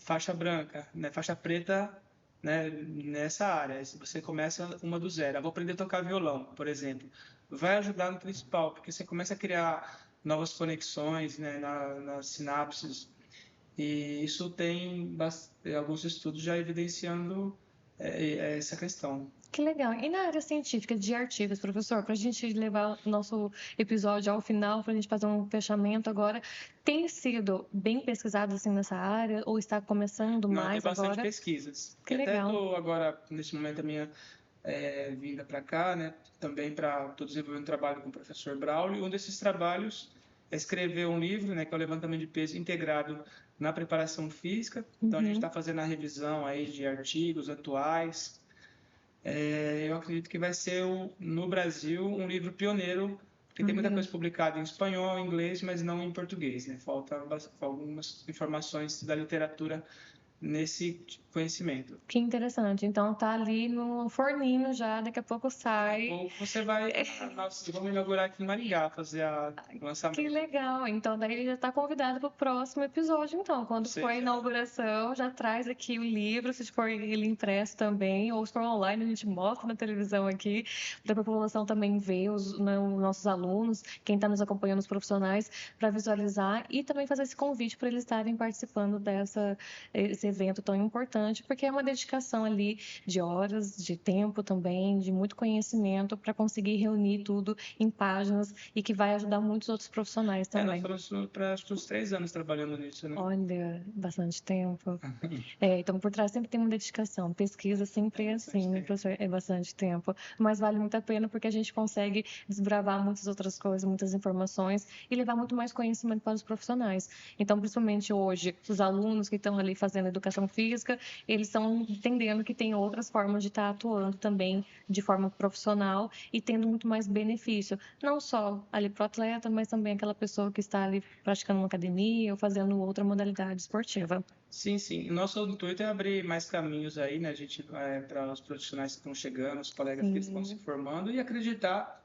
Speaker 2: faixa branca, né, faixa preta, né, nessa área. Se você começa uma do zero, eu vou aprender a tocar violão, por exemplo, vai ajudar no principal, porque você começa a criar novas conexões, né, nas sinapses, e isso tem alguns estudos já evidenciando essa questão.
Speaker 1: Que legal. E na área científica de artigos, professor, para a gente levar o nosso episódio ao final, para a gente fazer um fechamento agora, tem sido bem pesquisado assim nessa área ou está começando
Speaker 2: Não,
Speaker 1: mais
Speaker 2: tem bastante
Speaker 1: agora?
Speaker 2: pesquisas.
Speaker 1: Que
Speaker 2: Até
Speaker 1: legal.
Speaker 2: estou agora, nesse momento, a minha vinda para cá, né? Também estou desenvolvendo um trabalho com o professor Braulio. Um desses trabalhos é escrever um livro, né? Que é o levantamento de peso integrado na preparação física. Então, a gente está fazendo a revisão aí de artigos atuais. Eu acredito que vai ser, no Brasil, um livro pioneiro, porque tem muita coisa publicada em espanhol, em inglês, mas não em português, né? Falta algumas informações da literatura nesse conhecimento.
Speaker 1: Que interessante. Então tá ali no forninho já, daqui a pouco sai.
Speaker 2: Ou você vai, vamos inaugurar aqui em Maringá, fazer o lançamento.
Speaker 1: Que legal. Então daí ele já está convidado para o próximo episódio. Então, quando for a inauguração, já traz aqui o livro, se for ele impresso também, ou se for online, a gente mostra na televisão aqui, para a população também ver os nossos alunos, quem está nos acompanhando, os profissionais, para visualizar e também fazer esse convite para eles estarem participando desse evento tão importante, porque é uma dedicação ali de horas, de tempo também, de muito conhecimento para conseguir reunir tudo em páginas e que vai ajudar muitos outros profissionais também.
Speaker 2: Nós foram para acho que uns 3 anos trabalhando nisso, né?
Speaker 1: Olha, bastante tempo. Então, por trás sempre tem uma dedicação. Pesquisa sempre é assim, né, professor? É bastante tempo. Mas vale muito a pena porque a gente consegue desbravar muitas outras coisas, muitas informações e levar muito mais conhecimento para os profissionais. Então, principalmente hoje, os alunos que estão ali fazendo educação física, eles estão entendendo que tem outras formas de estar atuando também de forma profissional e tendo muito mais benefício. Não só ali para o atleta, mas também aquela pessoa que está ali praticando uma academia ou fazendo outra modalidade esportiva.
Speaker 2: Sim, sim. O nosso intuito é abrir mais caminhos aí, né? A gente, para os profissionais que estão chegando, os colegas que estão se formando e acreditar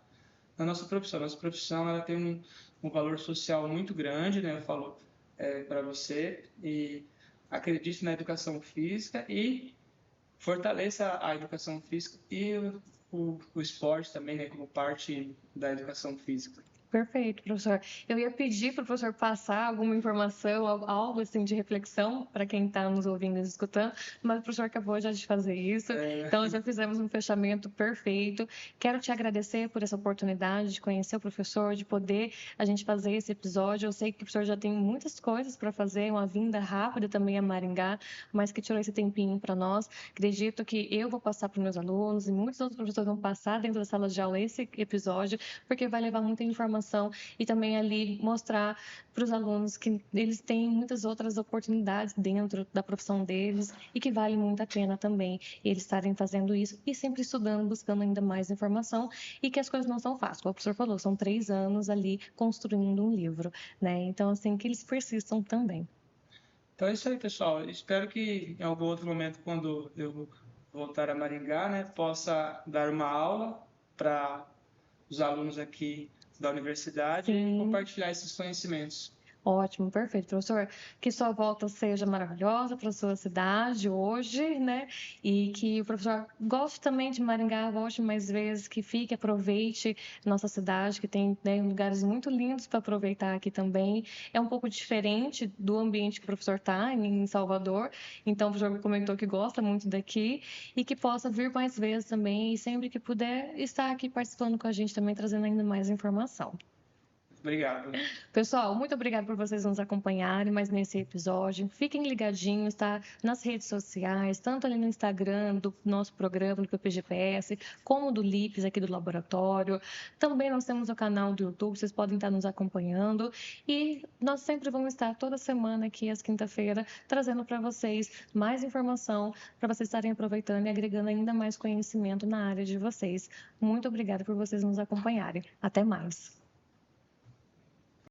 Speaker 2: na nossa profissão. Nossa profissão, ela tem um valor social muito grande, né? Eu falo para você, e acredite na educação física e fortaleça a educação física e o esporte também, né? Como parte da educação física.
Speaker 1: Perfeito, professor. Eu ia pedir para o professor passar alguma informação, algo assim de reflexão para quem está nos ouvindo e nos escutando, mas o professor acabou já de fazer isso. Então, já fizemos um fechamento perfeito. Quero te agradecer por essa oportunidade de conhecer o professor, de poder a gente fazer esse episódio. Eu sei que o professor já tem muitas coisas para fazer, uma vinda rápida também a Maringá, mas que tirou esse tempinho para nós. Acredito que eu vou passar para os meus alunos e muitos outros professores vão passar dentro da sala de aula esse episódio, porque vai levar muita informação e também ali mostrar para os alunos que eles têm muitas outras oportunidades dentro da profissão deles e que vale muito a pena também eles estarem fazendo isso e sempre estudando, buscando ainda mais informação e que as coisas não são fáceis. Como o professor falou, são 3 anos ali construindo um livro, né? Então, assim, que eles persistam também.
Speaker 2: Então é isso aí, pessoal. Espero que em algum outro momento, quando eu voltar a Maringá, né, possa dar uma aula para os alunos aqui da universidade e
Speaker 1: Sim.
Speaker 2: compartilhar esses conhecimentos.
Speaker 1: Ótimo, perfeito, professor. Que sua volta seja maravilhosa para sua cidade hoje, né? E que o professor goste também de Maringá, volte mais vezes, que fique, aproveite nossa cidade, que tem, né, lugares muito lindos para aproveitar aqui também. É um pouco diferente do ambiente que o professor está em Salvador, então o professor comentou que gosta muito daqui e que possa vir mais vezes também e sempre que puder estar aqui participando com a gente também, trazendo ainda mais informação.
Speaker 2: Obrigado.
Speaker 1: Pessoal, muito obrigada por vocês nos acompanharem mais nesse episódio. Fiquem ligadinhos, tá? Nas redes sociais, tanto ali no Instagram do nosso programa do PPGPS, como do LIPS aqui do laboratório. Também nós temos o canal do YouTube, vocês podem estar nos acompanhando. E nós sempre vamos estar toda semana aqui às quinta-feira trazendo para vocês mais informação para vocês estarem aproveitando e agregando ainda mais conhecimento na área de vocês. Muito obrigada por vocês nos acompanharem. Até mais.